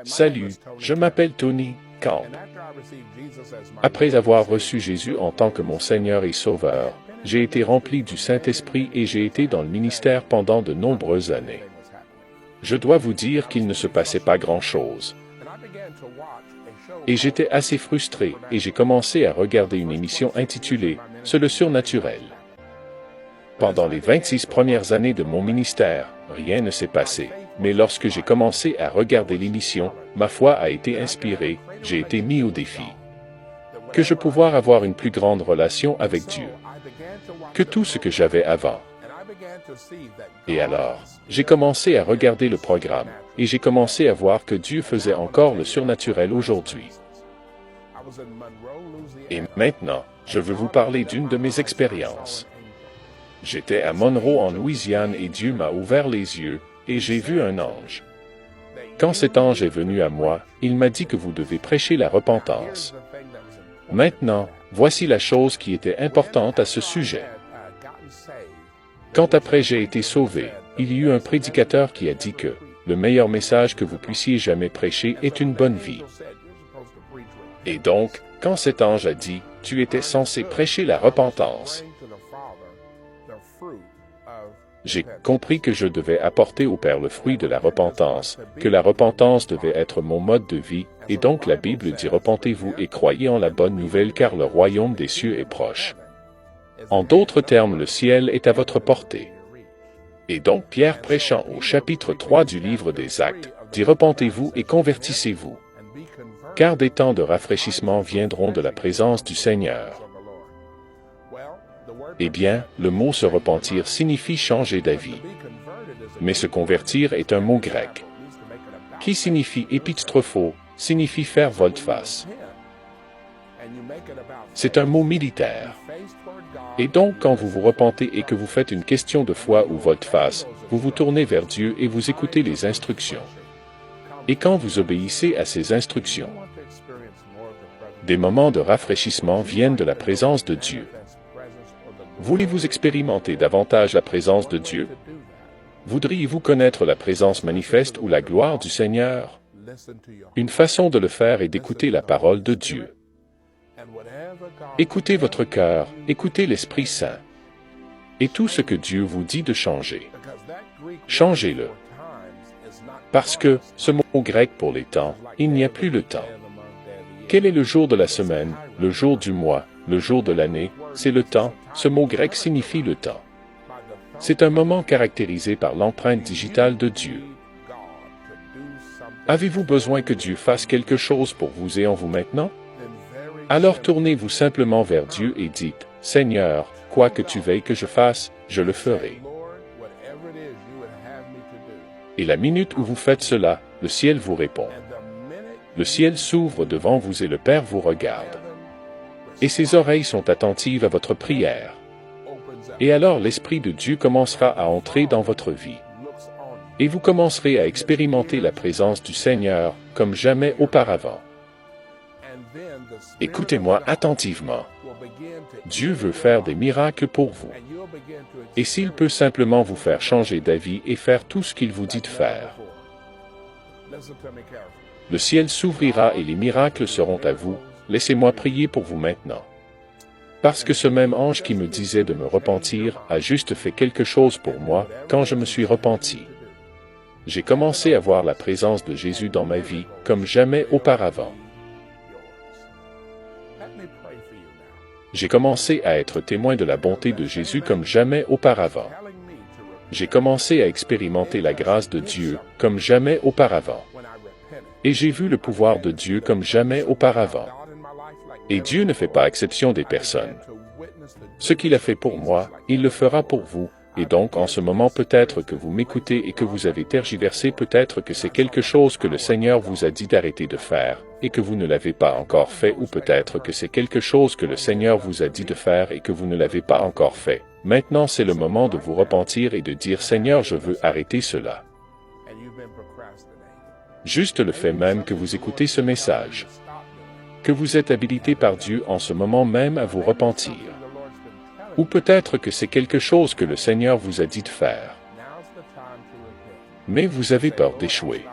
Salut, je m'appelle Tony Camp. Après avoir reçu Jésus en tant que mon Seigneur et Sauveur, j'ai été rempli du Saint-Esprit et j'ai été dans le ministère pendant de nombreuses années. Je dois vous dire qu'il ne se passait pas grand-chose. Et j'étais assez frustré et j'ai commencé à regarder une émission intitulée « Sur le surnaturel ». Pendant les 26 premières années de mon ministère, rien ne s'est passé. Mais lorsque j'ai commencé à regarder l'émission, ma foi a été inspirée, j'ai été mis au défi. Que je pouvoir avoir une plus grande relation avec Dieu que tout ce que j'avais avant. Et alors, j'ai commencé à regarder le programme, et j'ai commencé à voir que Dieu faisait encore le surnaturel aujourd'hui. Et maintenant, je veux vous parler d'une de mes expériences. J'étais à Monroe en Louisiane et Dieu m'a ouvert les yeux, et j'ai vu un ange. Quand cet ange est venu à moi, il m'a dit que vous devez prêcher la repentance. Maintenant, voici la chose qui était importante à ce sujet. Quand après j'ai été sauvé, il y eut un prédicateur qui a dit que le meilleur message que vous puissiez jamais prêcher est une bonne vie. Et donc, quand cet ange a dit, tu étais censé prêcher la repentance, j'ai compris que je devais apporter au Père le fruit de la repentance, que la repentance devait être mon mode de vie, et donc la Bible dit repentez-vous et croyez en la bonne nouvelle car le royaume des cieux est proche. En d'autres termes, le ciel est à votre portée. Et donc Pierre prêchant au chapitre 3 du livre des Actes, dit repentez-vous et convertissez-vous. Car des temps de rafraîchissement viendront de la présence du Seigneur. Eh bien, le mot se repentir signifie changer d'avis. Mais se convertir est un mot grec, qui signifie épistropho, signifie faire volte-face. C'est un mot militaire. Et donc, quand vous vous repentez et que vous faites une question de foi ou volte-face, vous vous tournez vers Dieu et vous écoutez les instructions. Et quand vous obéissez à ces instructions, des moments de rafraîchissement viennent de la présence de Dieu. Voulez-vous expérimenter davantage la présence de Dieu? Voudriez-vous connaître la présence manifeste ou la gloire du Seigneur? Une façon de le faire est d'écouter la parole de Dieu. Écoutez votre cœur, écoutez l'Esprit Saint. Et tout ce que Dieu vous dit de changer. Changez-le. Parce que, ce mot grec pour les temps, il n'y a plus le temps. Quel est le jour de la semaine, le jour du mois, le jour de l'année? C'est le temps, ce mot grec signifie le temps. C'est un moment caractérisé par l'empreinte digitale de Dieu. Avez-vous besoin que Dieu fasse quelque chose pour vous et en vous maintenant? Alors tournez-vous simplement vers Dieu et dites, « Seigneur, quoi que tu veuilles que je fasse, je le ferai. » Et la minute où vous faites cela, le ciel vous répond. Le ciel s'ouvre devant vous et le Père vous regarde. Et ses oreilles sont attentives à votre prière. Et alors l'Esprit de Dieu commencera à entrer dans votre vie. Et vous commencerez à expérimenter la présence du Seigneur comme jamais auparavant. Écoutez-moi attentivement. Dieu veut faire des miracles pour vous. Et s'il peut simplement vous faire changer d'avis et faire tout ce qu'il vous dit de faire, le ciel s'ouvrira et les miracles seront à vous. Laissez-moi prier pour vous maintenant. Parce que ce même ange qui me disait de me repentir a juste fait quelque chose pour moi quand je me suis repenti. J'ai commencé à voir la présence de Jésus dans ma vie comme jamais auparavant. J'ai commencé à être témoin de la bonté de Jésus comme jamais auparavant. J'ai commencé à expérimenter la grâce de Dieu comme jamais auparavant. Et j'ai vu le pouvoir de Dieu comme jamais auparavant. Et Dieu ne fait pas exception des personnes. Ce qu'il a fait pour moi, il le fera pour vous. Et donc en ce moment peut-être que vous m'écoutez et que vous avez tergiversé, peut-être que c'est quelque chose que le Seigneur vous a dit d'arrêter de faire, et que vous ne l'avez pas encore fait, ou peut-être que c'est quelque chose que le Seigneur vous a dit de faire et que vous ne l'avez pas encore fait. Maintenant c'est le moment de vous repentir et de dire « Seigneur, je veux arrêter cela ». Juste le fait même que vous écoutez ce message. Que vous êtes habilité par Dieu en ce moment même à vous repentir. Ou peut-être que c'est quelque chose que le Seigneur vous a dit de faire. Mais vous avez peur d'échouer.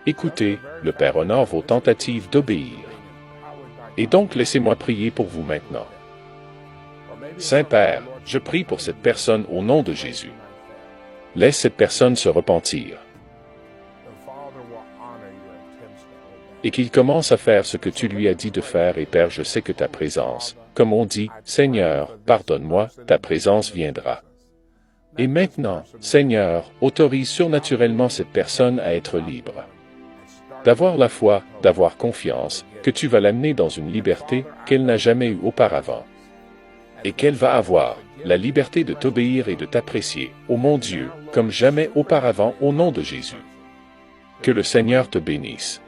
Écoutez, le Père honore vos tentatives d'obéir. Et donc laissez-moi prier pour vous maintenant. Saint-Père, je prie pour cette personne au nom de Jésus. Laisse cette personne se repentir. Et qu'il commence à faire ce que tu lui as dit de faire. Et Père, je sais que ta présence, comme on dit, Seigneur, pardonne-moi, ta présence viendra. Et maintenant, Seigneur, autorise surnaturellement cette personne à être libre. D'avoir la foi, d'avoir confiance, que tu vas l'amener dans une liberté qu'elle n'a jamais eue auparavant. Et qu'elle va avoir la liberté de t'obéir et de t'apprécier, ô mon Dieu, comme jamais auparavant au nom de Jésus. Que le Seigneur te bénisse.